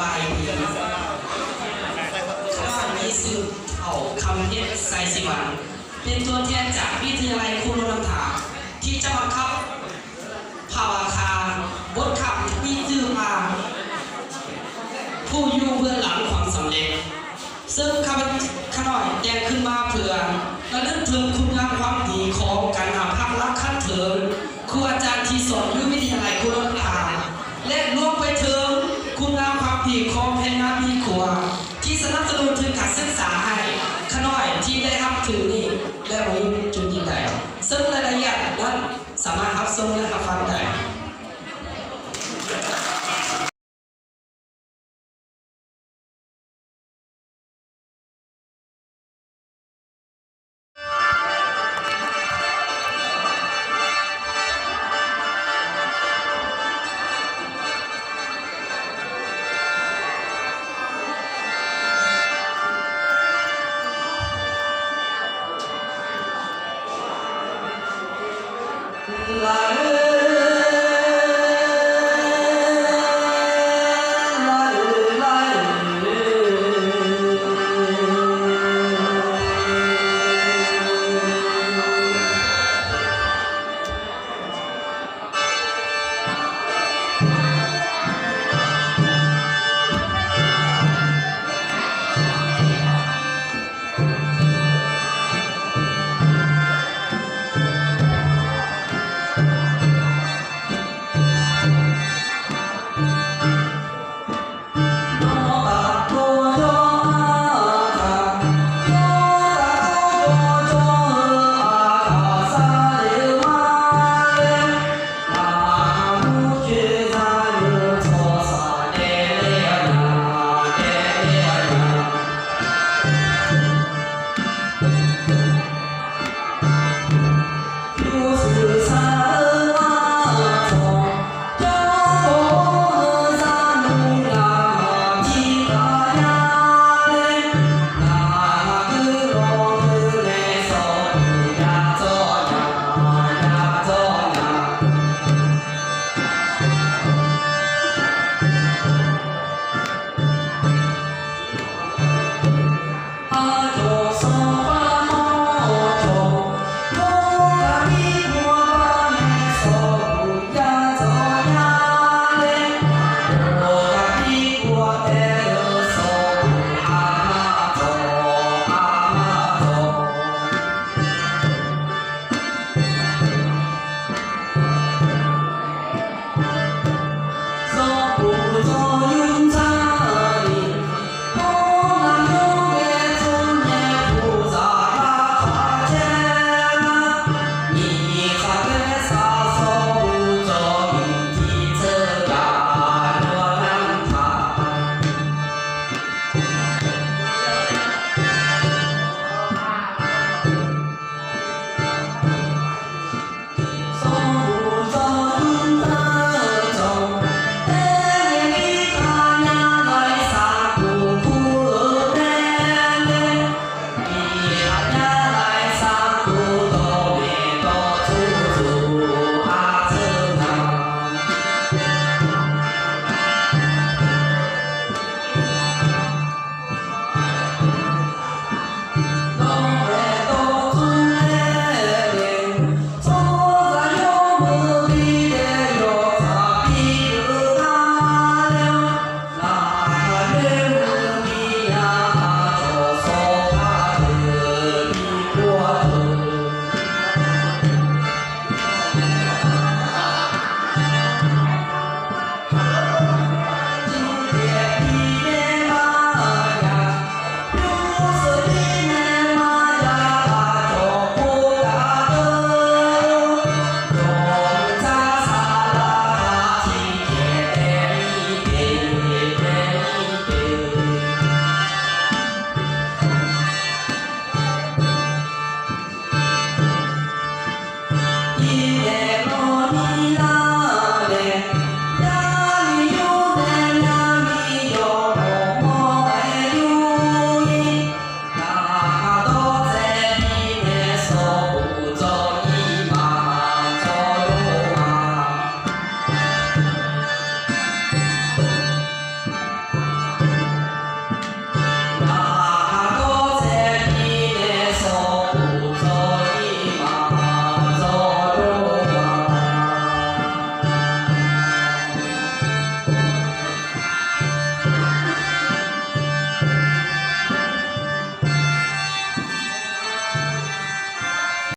บายดีข้ามีสื่อเอาคำเทศไซสิวันเป็นตัวแทนจากวิทยาลัยคุณรัฐาที่จะมาขับภาวาคาบทขับมีชื่อมาผู้อยู่เบื้องหลังความสำเร็จซึ่งข้าหน่อยแจ้งขึ้นมาเพื่อระลึกถึงคุณงามความดีของการนำภาครักขั้นเถิงครูอาจารย์ที่สอนอยู่วิทยาลัยคุณรัฐาและรวมไปถึงคุณงามความดีของแพงงานมีครัวที่สนับสนุนถึงการศึกษาให้ข้าหน่อยที่ได้รับถือนี่และวันนี้จุดยิ่งใหญ่ซึ่งรายละเอียดนั้นสามารถรับชมและรับฟังได้